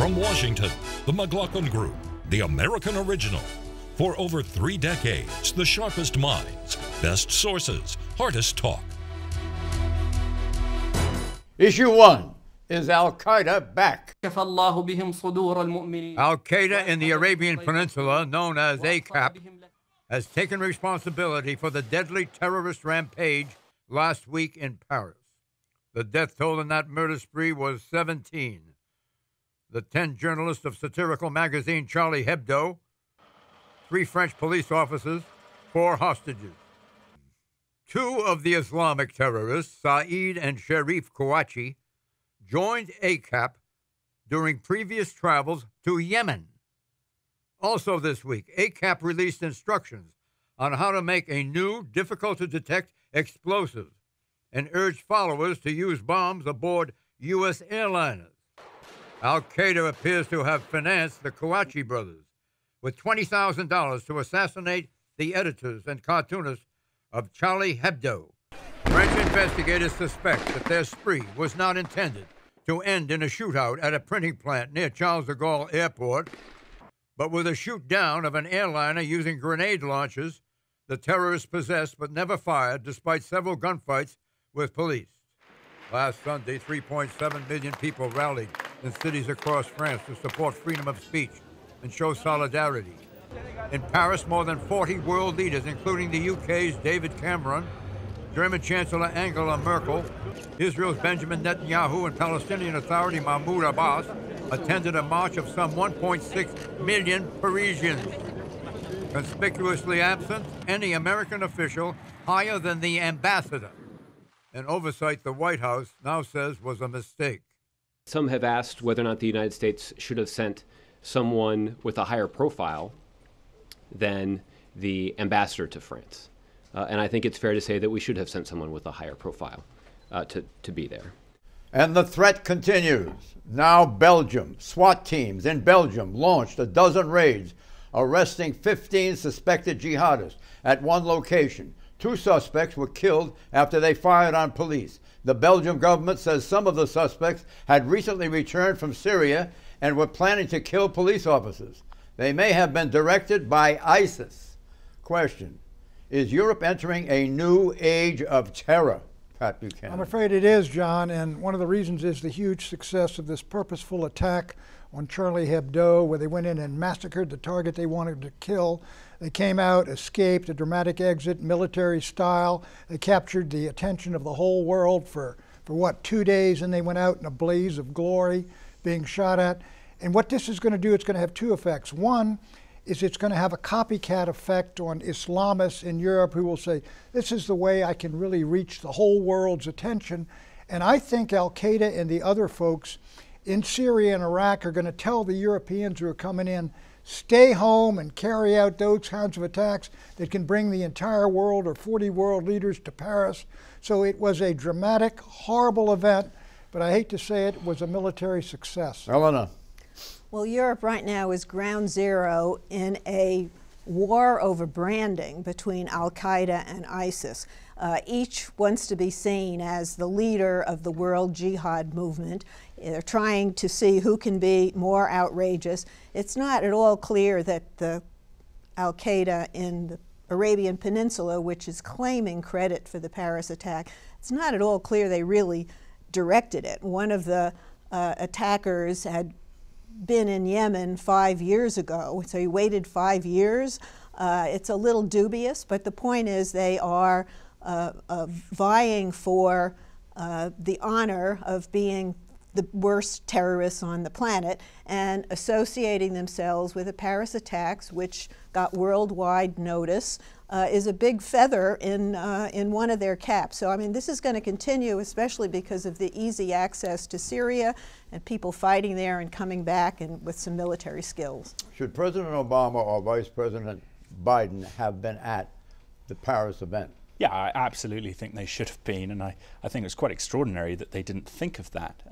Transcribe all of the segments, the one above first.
From Washington, the McLaughlin Group, the American original. For over 3 decades, the sharpest minds, best sources, hardest talk. Issue 1. Is Al-Qaeda back? Al-Qaeda in the Arabian Peninsula, known as ACAP, has taken responsibility for the deadly terrorist rampage last week in Paris. The death toll in that murder spree was 17. The 10 journalists of satirical magazine Charlie Hebdo, 3 French police officers, 4 hostages. 2 of the Islamic terrorists, Saeed and Sharif Kouachi, joined ACAP during previous travels to Yemen. Also this week, ACAP released instructions on how to make a new, difficult-to-detect explosive and urged followers to use bombs aboard U.S. airliners. Al-Qaeda appears to have financed the Kouachi brothers with $20,000 to assassinate the editors and cartoonists of Charlie Hebdo. French investigators suspect that their spree was not intended to end in a shootout at a printing plant near Charles de Gaulle Airport, but with a shoot-down of an airliner using grenade launchers the terrorists possessed but never fired despite several gunfights with police. Last Sunday, 3.7 million people rallied in cities across France to support freedom of speech and show solidarity. In Paris, more than 40 world leaders, including the UK's David Cameron, German Chancellor Angela Merkel, Israel's Benjamin Netanyahu, and Palestinian Authority Mahmoud Abbas, attended a march of some 1.6 million Parisians. Conspicuously absent, any American official higher than the ambassador, an oversight the White House now says was a mistake. Some have asked whether or not the United States should have sent someone with a higher profile than the ambassador to France. And I think it's fair to say that we should have sent someone with a higher profile to be there. And the threat continues. Now Belgium. SWAT teams in Belgium launched a dozen raids, arresting 15 suspected jihadists at one location. 2 suspects were killed after they fired on police. The Belgian government says some of the suspects had recently returned from Syria and were planning to kill police officers. They may have been directed by ISIS. Question: is Europe entering a new age of terror? Pat Buchanan. I'm afraid it is, John, and one of the reasons is the huge success of this purposeful attack on Charlie Hebdo, where they went in and massacred the target they wanted to kill. They came out, escaped, a dramatic exit, military style. They captured the attention of the whole world for 2 days, and they went out in a blaze of glory, being shot at. And what this is going to do, it's going to have 2 effects. One is it's going to have a copycat effect on Islamists in Europe who will say, this is the way I can really reach the whole world's attention. And I think Al-Qaeda and the other folks in Syria and Iraq are going to tell the Europeans who are coming in, stay home and carry out those kinds of attacks that can bring the entire world or 40 world leaders to Paris. So it was a dramatic, horrible event, but I hate to say it was a military success. Elena. Well, Europe right now is ground zero in a war over branding between Al-Qaeda and ISIS. Each wants to be seen as the leader of the world jihad movement. They're trying to see who can be more outrageous. It's not at all clear that the Al-Qaeda in the Arabian Peninsula, which is claiming credit for the Paris attack, it's not at all clear they really directed it. One of the attackers had been in Yemen 5 years ago, so he waited 5 years. It's a little dubious, but the point is they are vying for the honor of being the worst terrorists on the planet and associating themselves with the Paris attacks, which got worldwide notice, is a big feather in one of their caps. So, I mean, this is going to continue, especially because of the easy access to Syria and people fighting there and coming back and with some military skills. Should President Obama or Vice President Biden have been at the Paris event? Yeah, I absolutely think they should have been, and I think it's quite extraordinary that they didn't think of that.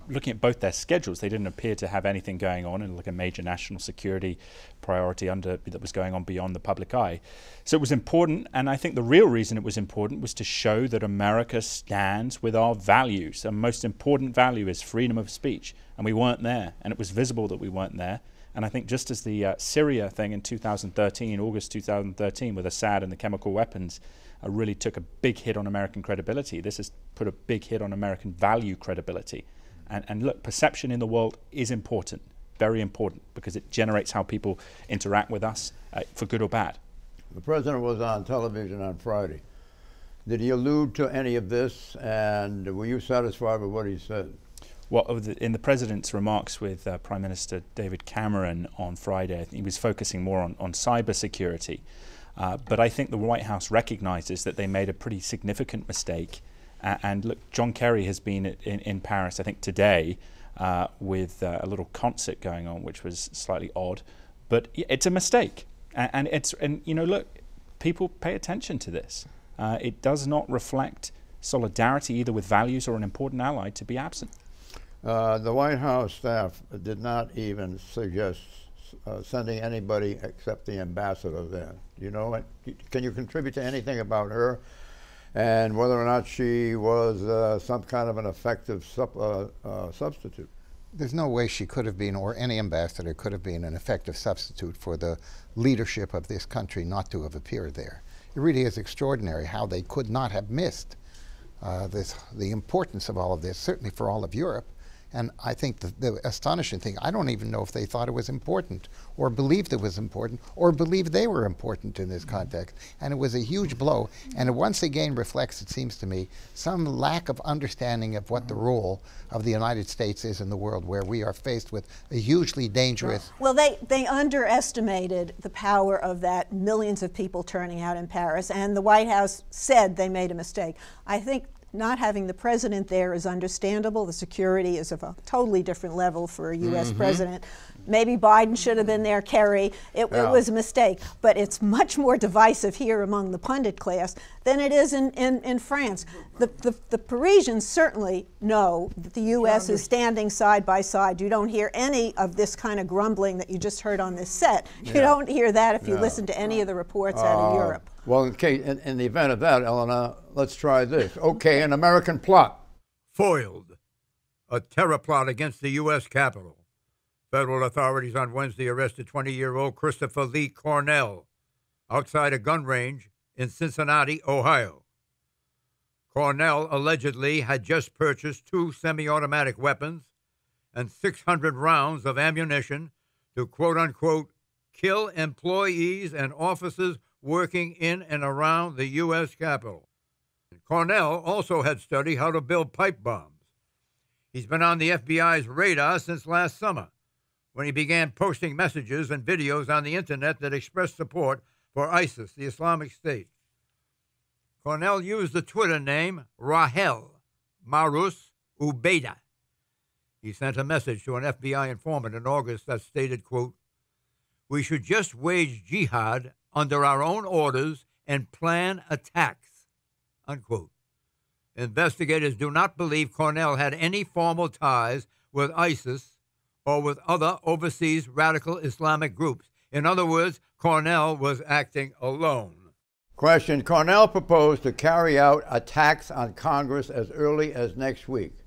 looking at both their schedules, they didn't appear to have anything going on in like a major national security priority that was going on beyond the public eye. So it was important, and I think the real reason it was important was to show that America stands with our values. The most important value is freedom of speech, and we weren't there, and it was visible that we weren't there. And I think just as the Syria thing in 2013, August 2013, with Assad and the chemical weapons, really took a big hit on American credibility, this has put a big hit on American value credibility. And look, perception in the world is important, very important, because it generates how people interact with us, for good or bad. The president was on television on Friday. Did he allude to any of this, and were you satisfied with what he said? Well, in the president's remarks with Prime Minister David Cameron on Friday, he was focusing more on cybersecurity. But I think the White House recognizes that they made a pretty significant mistake. And look, John Kerry has been in Paris, I think today, with a little concert going on, which was slightly odd. But it's a mistake. And you know, look, people pay attention to this. It does not reflect solidarity either with values or an important ally to be absent. The White House staff did not even suggest sending anybody except the ambassador there. You know, can you contribute to anything about her and whether or not she was some kind of an effective substitute? There's no way she could have been, or any ambassador could have been, an effective substitute for the leadership of this country not to have appeared there. It really is extraordinary how they could not have missed the importance of all of this, certainly for all of Europe. And I think the astonishing thing, I don't even know if they thought it was important, or believed it was important, or believed they were important in this context. And it was a huge blow. And it once again reflects, it seems to me, some lack of understanding of what the role of the United States is in the world, where we are faced with a hugely dangerous... Well, they underestimated the power of that millions of people turning out in Paris, and the White House said they made a mistake. I think not having the president there is understandable. The security is of a totally different level for a U.S. president. Maybe Biden should have been there, Kerry. It was a mistake. But it's much more divisive here among the pundit class than it is in France. The Parisians certainly know that the U.S. is standing side by side. You don't hear any of this kind of grumbling that you just heard on this set. You don't hear that if you listen to any of the reports out of Europe. Well, in the event of that, Eleanor, let's try this. Okay, an American plot. Foiled. A terror plot against the U.S. Capitol. Federal authorities on Wednesday arrested 20-year-old Christopher Lee Cornell outside a gun range in Cincinnati, Ohio. Cornell allegedly had just purchased 2 semi-automatic weapons and 600 rounds of ammunition to quote-unquote kill employees and officers working in and around the U.S. Capitol. Cornell also had studied how to build pipe bombs. He's been on the FBI's radar since last summer, when he began posting messages and videos on the internet that expressed support for ISIS, the Islamic State. Cornell used the Twitter name Rahel Marus Ubeda. He sent a message to an FBI informant in August that stated, quote, "We should just wage jihad under our own orders and plan attacks," unquote. Investigators do not believe Cornell had any formal ties with ISIS or with other overseas radical Islamic groups. In other words, Cornell was acting alone. Question: Cornell proposed to carry out attacks on Congress as early as next week.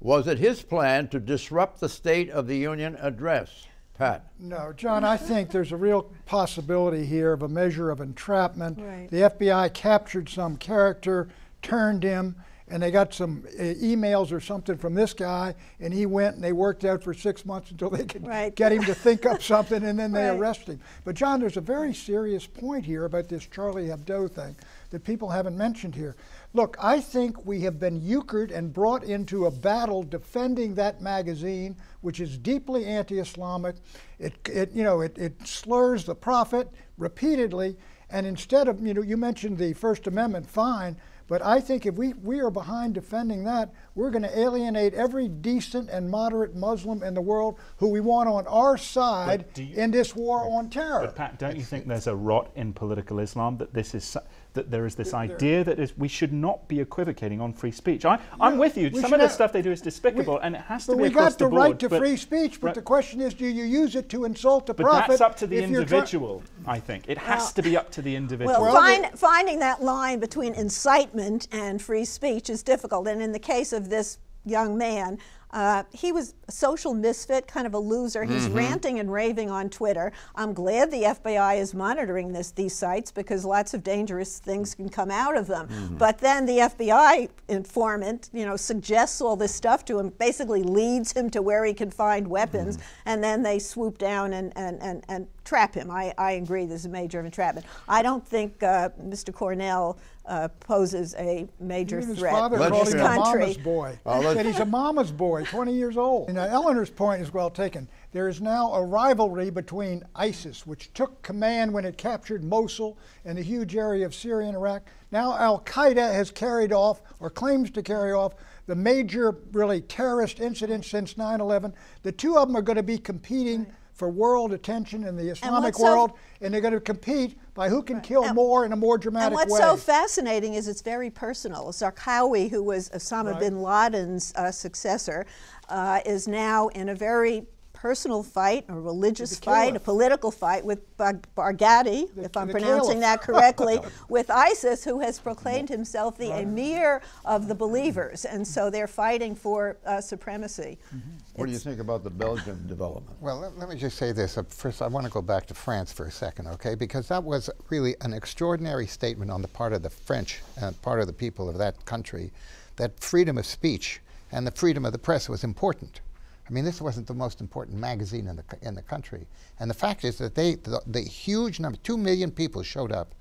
Was it his plan to disrupt the State of the Union address? Pat? No, John, I think there's a real possibility here of a measure of entrapment. Right. The FBI captured some character, turned him, and they got some emails or something from this guy, and he went and they worked out for 6 months until they could get him to think up something, and then they arrested him. But John, there's a very serious point here about this Charlie Hebdo thing that people haven't mentioned here. Look, I think we have been euchred and brought into a battle defending that magazine, which is deeply anti-Islamic. It slurs the prophet repeatedly, and instead of, you mentioned the First Amendment, fine, but I think if we are behind defending that, we're going to alienate every decent and moderate Muslim in the world who we want on our side in this war on terror. But Pat, don't you think there's a rot in political Islam, that this is that there is this idea that we should not be equivocating on free speech. I'm with you. Some of the stuff they do is despicable, and it has to be across the board. We got the right to free speech, but the question is, do you use it to insult the prophet? But that's up to the individual, I think. It has to be up to the individual. Well, finding that line between incitement and free speech is difficult, and in the case of this young man, he was a social misfit, kind of a loser. He's ranting and raving on Twitter. I'm glad the FBI is monitoring these sites because lots of dangerous things can come out of them. But then the FBI informant, suggests all this stuff to him, basically leads him to where he can find weapons, and then they swoop down and trap him. I agree, this is a major entrapment. I don't think Mr. Cornell poses a major threat to this country. Mama's boy. He said he's a mama's boy, 20 years old. And Eleanor's point is well taken. There is now a rivalry between ISIS, which took command when it captured Mosul and the huge area of Syria and Iraq. Now Al-Qaeda has carried off, or claims to carry off, the major, really, terrorist incident since 9/11. The two of them are going to be competing for world attention in the Islamic world, and they're going to compete by who can kill more in a more dramatic way. And what's so fascinating is it's very personal. Zarqawi, who was Osama bin Laden's successor, is now in a very personal fight, a religious fight, a political fight with Barghouti, if I'm pronouncing that correctly, with ISIS, who has proclaimed himself the emir of the believers. And so they're fighting for supremacy. What do you think about the Belgian development? Well, let me just say this. First, I want to go back to France for a second, okay? Because that was really an extraordinary statement on the part of the French and part of the people of that country, that freedom of speech and the freedom of the press was important. I mean, this wasn't the most important magazine in the country. And the fact is that the huge number, 2 million people showed up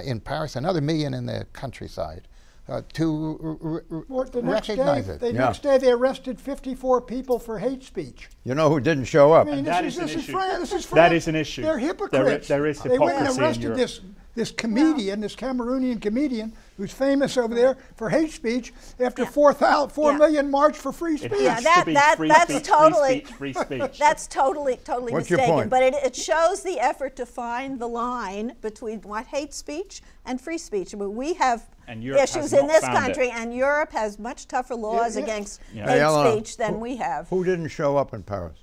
in Paris, another million in the countryside, to recognize it. The next day they arrested 54 people for hate speech. You know who didn't show up? I mean, this is an issue. That is an issue. They're hypocrites. There is hypocrisy. They went and arrested this comedian, this Cameroonian comedian, who's famous over there for hate speech, after 4 million march for free speech. That's totally free speech. That's totally What's mistaken. your point? But it shows the effort to find the line between hate speech and free speech. But we have issues in this country, and Europe has much tougher laws against hate speech than we have. Who didn't show up in Paris?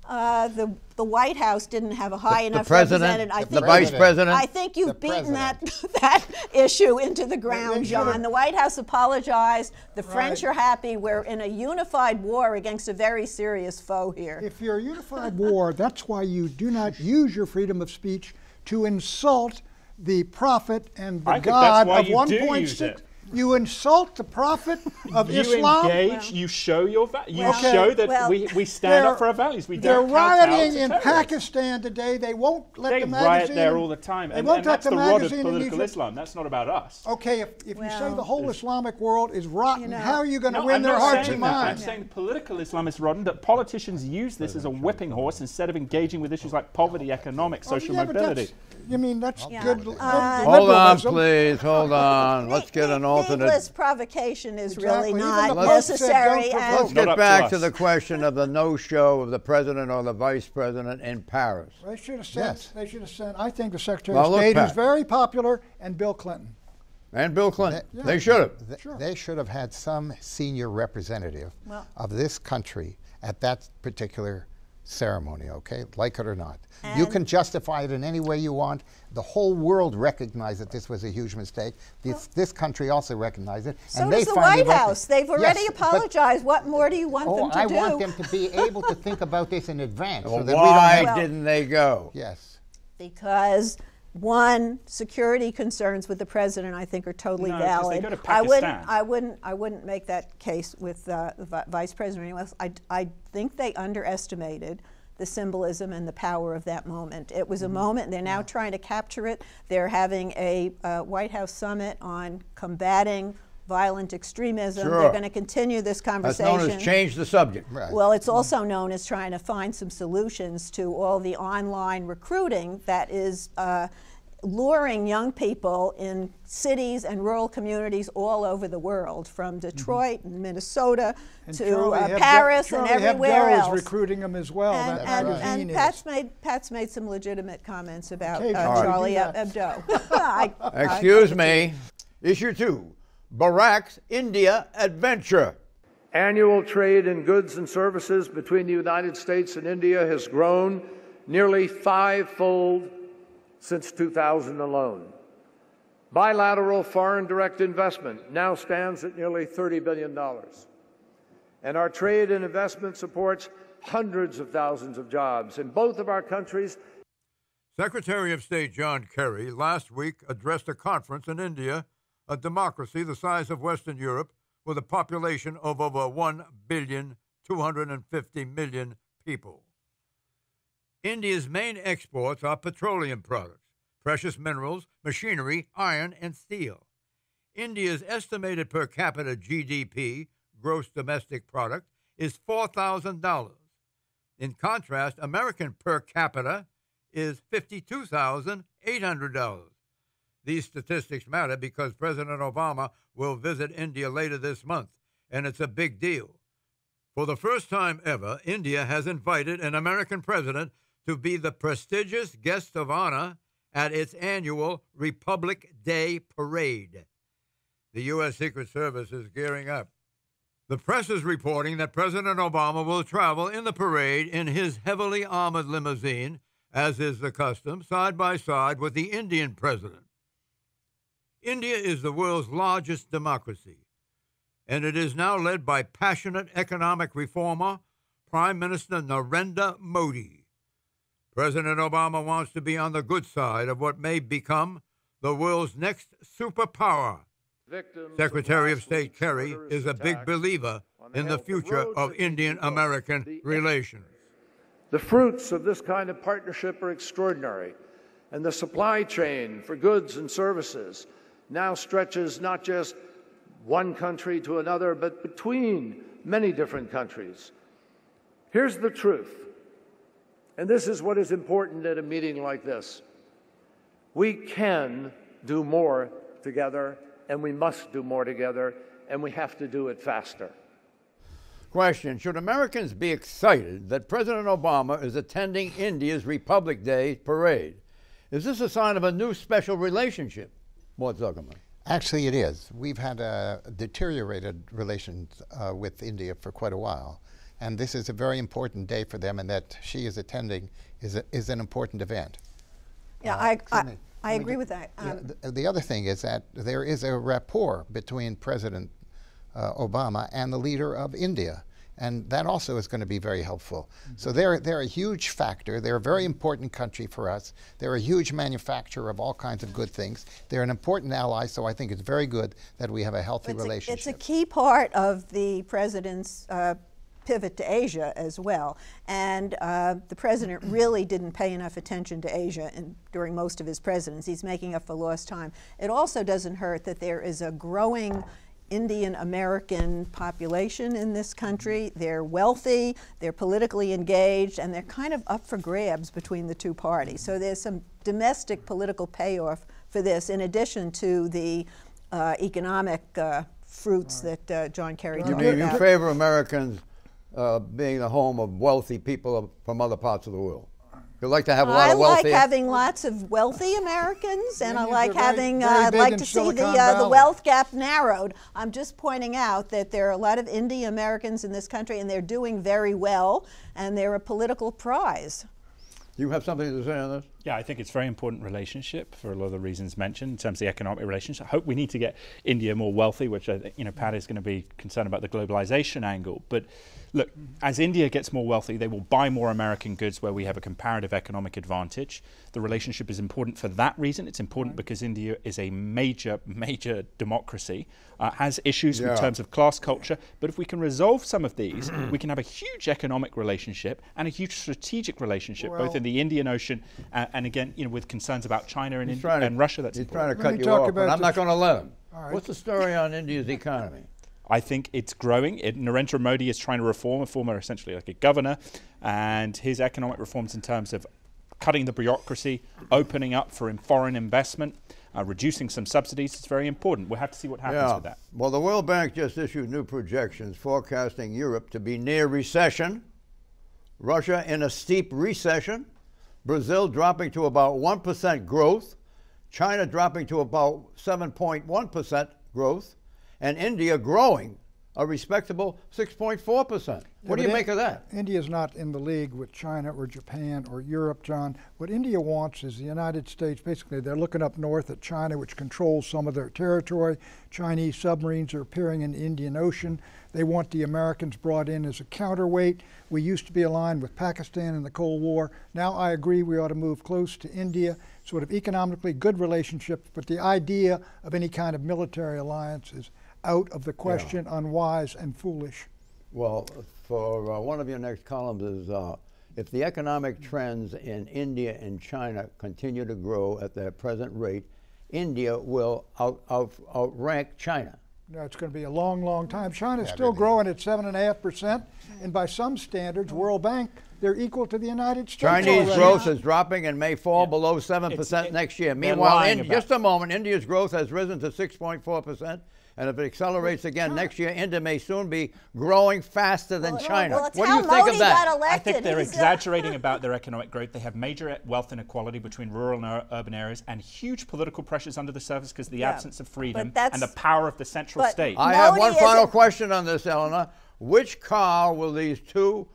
The White House didn't have a high enough the president, represented. I think the vice president. I think you've beaten that issue into the ground, John. The White House apologized. The French are happy. We're in a unified war against a very serious foe here. If you're a unified war, that's why you do not use your freedom of speech to insult the prophet and the God of 1.6. You insult the prophet of Islam. You engage. You show your values. You show that we stand up for our values. They're rioting in Pakistan today. They won't let the magazine. They riot there all the time, and that's the rod of political Islam. That's not about us. Okay, if you say the whole Islamic world is rotten, how are you going to win their hearts and minds? I'm saying political Islam is rotten. That politicians use this as a whipping horse instead of engaging with issues like poverty, economics, social mobility. You mean that's good? Hold on, please. Hold on. Let's get an alternate. Needless provocation is really not necessary. Let's get back to the question of the no-show of the president or the vice president in Paris. They should have sent. They should have sent. I think the Secretary of State, who's very popular, and Bill Clinton. And Bill Clinton. They should have. They should have had some senior representative of this country at that particular ceremony, okay? Like it or not. You can justify it in any way you want. The whole world recognized that this was a huge mistake. This country also recognized it. So and does the White House. They've already apologized. What more do you want them to do? I want them to be able to think about this in advance. Well, so that why didn't they go? Yes. Because one, security concerns with the president, I think, are totally valid. They go to Pakistan. I wouldn't make that case with the vice president or anyone else. I think they underestimated the symbolism and the power of that moment. It was a moment. They're now trying to capture it. They're having a White House summit on combating violent extremism. Sure. They're going to continue this conversation. That's known as change the subject. Right. Well, it's also known as trying to find some solutions to all the online recruiting that is luring young people in cities and rural communities all over the world, from Detroit and Minnesota to Paris and everywhere else. Is recruiting them as well. And Pat's made some legitimate comments about Charlie Hebdo. Excuse me. Issue 2, Barack's India adventure. Annual trade in goods and services between the United States and India has grown nearly 5-fold since 2000 alone. Bilateral foreign direct investment now stands at nearly $30 billion. And our trade and investment supports hundreds of thousands of jobs in both of our countries. Secretary of State John Kerry last week addressed a conference in India, a democracy the size of Western Europe, with a population of over 1,250,000,000 people. India's main exports are petroleum products, precious minerals, machinery, iron, and steel. India's estimated per capita GDP, gross domestic product, is $4,000. In contrast, American per capita is $52,800. These statistics matter because President Obama will visit India later this month, and it's a big deal. For the first time ever, India has invited an American president to be the prestigious guest of honor at its annual Republic Day parade. The U.S. Secret Service is gearing up. The press is reporting that President Obama will travel in the parade in his heavily armored limousine, as is the custom, side by side with the Indian president. India is the world's largest democracy, and it is now led by passionate economic reformer Prime Minister Narendra Modi. President Obama wants to be on the good side of what may become the world's next superpower. Secretary of State Kerry is a big believer in the future of Indian-American relations. The fruits of this kind of partnership are extraordinary, and the supply chain for goods and services now stretches not just one country to another, but between many different countries. Here's the truth, and this is what is important at a meeting like this. We can do more together, and we must do more together, and we have to do it faster. Question, should Americans be excited that President Obama is attending India's Republic Day parade? Is this a sign of a new special relationship? Mort Zuckerman. Actually, it is. We've had deteriorated relations with India for quite a while, and this is a very important day for them, and that she is attending is an important event. Yeah, I agree with that. The other thing is that there is a rapport between President Obama and the leader of India, and that also is going to be very helpful. Mm-hmm. So they're a huge factor. They're a very important country for us. They're a huge manufacturer of all kinds of good things. They're an important ally, so I think it's very good that we have a healthy relationship. It's a key part of the president's pivot to Asia as well. And the president really didn't pay enough attention to Asia during most of his presidency. He's making up for lost time. It also doesn't hurt that there is a growing Indian American population in this country. They're wealthy, they're politically engaged, and they're kind of up for grabs between the two parties. So there's some domestic political payoff for this, in addition to the economic fruits that John Kerry talked about. You mean you favor Americans being the home of wealthy people from other parts of the world? You like to have a lot of wealthy. I like having lots of wealthy Americans, and I like having. I'd like to see the wealth gap narrowed. I'm just pointing out that there are a lot of Indian Americans in this country, and they're doing very well, and they're a political prize. Do you have something to say on this? Yeah, I think it's a very important relationship for a lot of the reasons mentioned in terms of the economic relationship. I hope we need to get India more wealthy, which I think, Pat is going to be concerned about the globalization angle. But look, as India gets more wealthy, they will buy more American goods where we have a comparative economic advantage. The relationship is important for that reason. It's important because India is a major democracy, has issues in terms of class culture. But if we can resolve some of these, we can have a huge economic relationship and a huge strategic relationship, both in the Indian Ocean and again, with concerns about China and Russia. That's he's trying to cut you off, but I'm not going to let him. Right. What's the story on India's economy? I think it's growing. Narendra Modi is trying to reform a former, essentially like a governor, and his economic reforms in terms of cutting the bureaucracy, opening up for foreign investment, reducing some subsidies is very important. We'll have to see what happens with that. Well, the World Bank just issued new projections forecasting Europe to be near recession, Russia in a steep recession, Brazil dropping to about 1% growth, China dropping to about 7.1% growth, and India growing a respectable 6.4%. What do you make of that? India's not in the league with China or Japan or Europe, John. What India wants is the United States. Basically, they're looking up north at China, which controls some of their territory. Chinese submarines are appearing in the Indian Ocean. They want the Americans brought in as a counterweight. We used to be aligned with Pakistan in the Cold War. Now I agree we ought to move close to India, sort of economically good relationships, but the idea of any kind of military alliance is out of the question, unwise and foolish. Well, for one of your next columns is if the economic trends in India and China continue to grow at their present rate, India will outrank China. No, it's going to be a long, long time. China's still growing at 7.5%, and by some standards, World Bank, they're equal to the United States. Chinese growth is dropping and may fall below 7% next year. Meanwhile, in just a moment, India's growth has risen to 6.4%. And if it accelerates again next year, India may soon be growing faster than China. Well, what do you think of that? I think they're exaggerating about their economic growth. They have major wealth inequality between rural and urban areas and huge political pressures under the surface because of the absence of freedom and the power of the central state. I have one final question on this, Eleanor. Which car will these two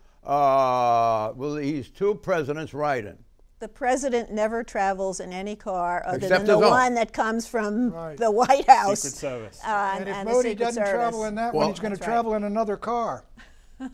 presidents ride in? The president never travels in any car other than the one that comes from the White House. Secret Service. And if Modi doesn't travel in that one, he's going to travel in another car.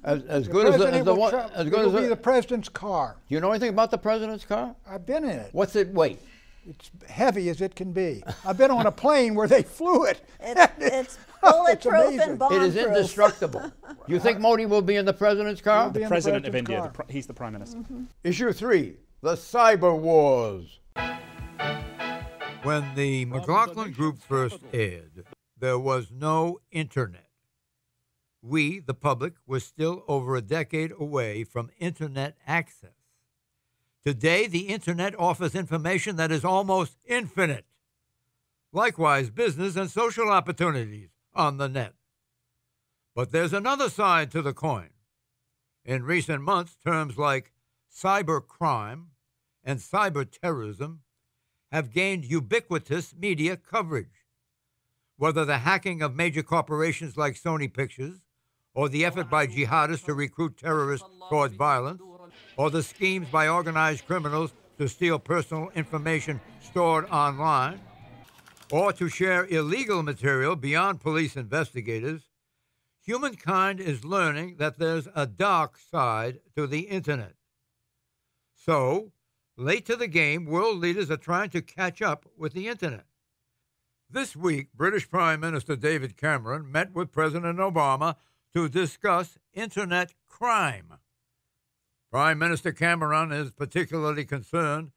As good as the one. As good as the president's car. Do you know anything about the president's car? I've been in it. What's it weight? It's heavy as it can be. I've been on a plane where they flew it. It's bulletproof and bomb-proof. It is indestructible. You think Modi will be in the president's car? The president of India. He's the prime minister. Issue 3. The cyber wars. When the McLaughlin Group first aired, there was no internet. We, the public, were still over a decade away from internet access. Today, the internet offers information that is almost infinite. Likewise, business and social opportunities on the net. But there's another side to the coin. In recent months, terms like cyber crime and cyber terrorism have gained ubiquitous media coverage. Whether the hacking of major corporations like Sony Pictures, or the effort by jihadists to recruit terrorists toward violence, or the schemes by organized criminals to steal personal information stored online, or to share illegal material beyond police investigators, humankind is learning that there's a dark side to the internet. So, late to the game, world leaders are trying to catch up with the internet. This week, British Prime Minister David Cameron met with President Obama to discuss internet crime. Prime Minister Cameron is particularly concerned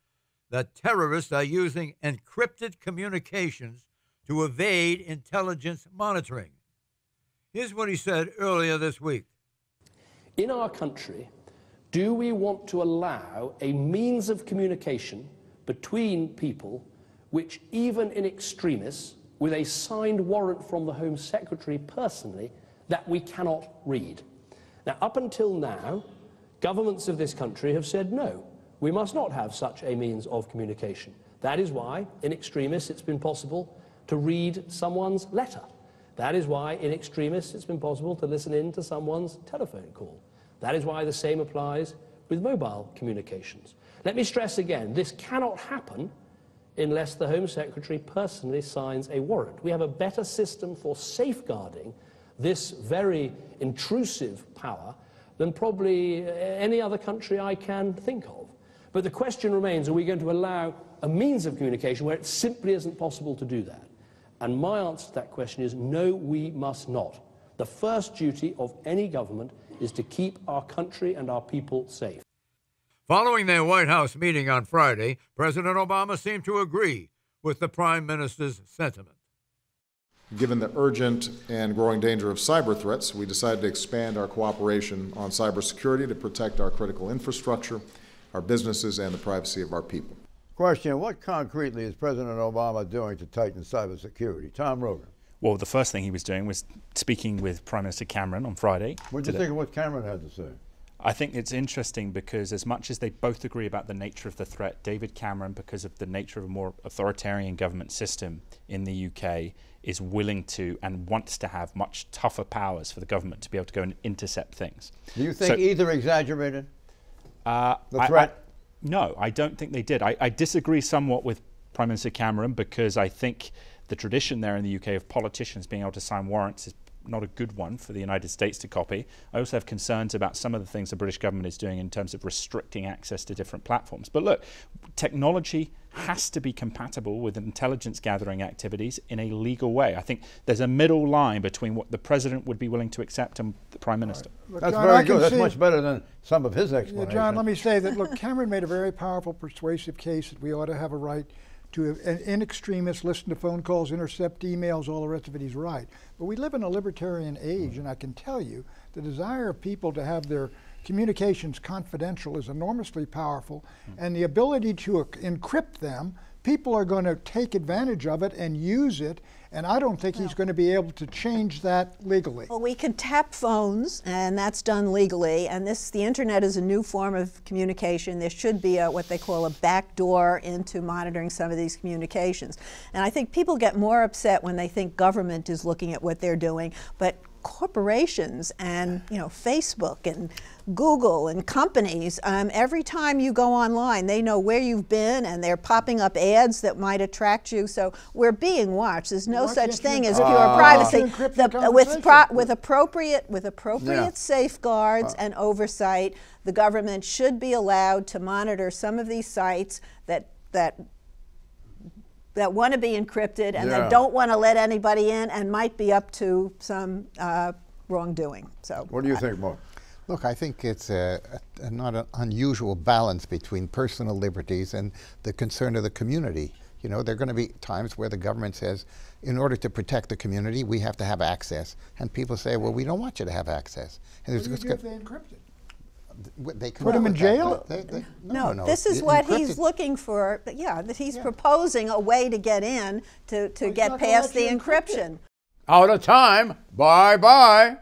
that terrorists are using encrypted communications to evade intelligence monitoring. Here's what he said earlier this week. In our country, do we want to allow a means of communication between people which, even in extremis, with a signed warrant from the Home Secretary personally, that we cannot read? Now, up until now, governments of this country have said no, we must not have such a means of communication. That is why, in extremis, it's been possible to read someone's letter. That is why, in extremis, it's been possible to listen in to someone's telephone call. That is why the same applies with mobile communications. Let me stress again, this cannot happen unless the Home Secretary personally signs a warrant. We have a better system for safeguarding this very intrusive power than probably any other country I can think of. But the question remains, are we going to allow a means of communication where it simply isn't possible to do that? And my answer to that question is no, we must not. The first duty of any government is to keep our country and our people safe. Following their White House meeting on Friday, President Obama seemed to agree with the Prime Minister's sentiment. Given the urgent and growing danger of cyber threats, we decided to expand our cooperation on cybersecurity to protect our critical infrastructure. our businesses, and the privacy of our people. Question, what concretely is President Obama doing to tighten cybersecurity? Tom Rogan. Well, the first thing he was doing was speaking with Prime Minister Cameron on Friday. What do you think of what Cameron had to say? I think it's interesting because as much as they both agree about the nature of the threat, David Cameron, because of the nature of a more authoritarian government system in the UK, is willing to and wants to have much tougher powers for the government to be able to go and intercept things. Do you think either exaggerated the threat? No, I don't think they did. I disagree somewhat with Prime Minister Cameron because I think the tradition there in the UK of politicians being able to sign warrants is not a good one for the United States to copy. I also have concerns about some of the things the British government is doing in terms of restricting access to different platforms. But look, technology has to be compatible with intelligence gathering activities in a legal way. I think there's a middle line between what the President would be willing to accept and the Prime Minister. Look, That's John, very good. That's much better than some of his explanations. Yeah, John, let me say that, look, Cameron made a very powerful, persuasive case that we ought to have a right to, in extremis, listen to phone calls, intercept emails, all the rest of it, he's right. But we live in a libertarian age, and I can tell you the desire of people to have their communications confidential is enormously powerful, and the ability to encrypt them, people are going to take advantage of it and use it, and I don't think he's going to be able to change that legally. Well, we can tap phones, and that's done legally, and the internet is a new form of communication. There should be what they call a backdoor into monitoring some of these communications. And I think people get more upset when they think government is looking at what they're doing, but corporations and Facebook and Google and companies, every time you go online, they know where you've been and they're popping up ads that might attract you. So we're being watched. There's no such thing as pure privacy. With appropriate safeguards and oversight, the government should be allowed to monitor some of these sites that want to be encrypted and that don't want to let anybody in and might be up to some wrongdoing. So, what do you think, Mark? Look, I think it's not an unusual balance between personal liberties and the concern of the community. You know, there are going to be times where the government says, in order to protect the community, we have to have access. And people say, well, we don't want you to have access. And What do you do if they encrypt it? They put him in jail? No, this is what he's looking for. Yeah, that he's proposing a way to get in to get past the encryption. Out of time. Bye-bye.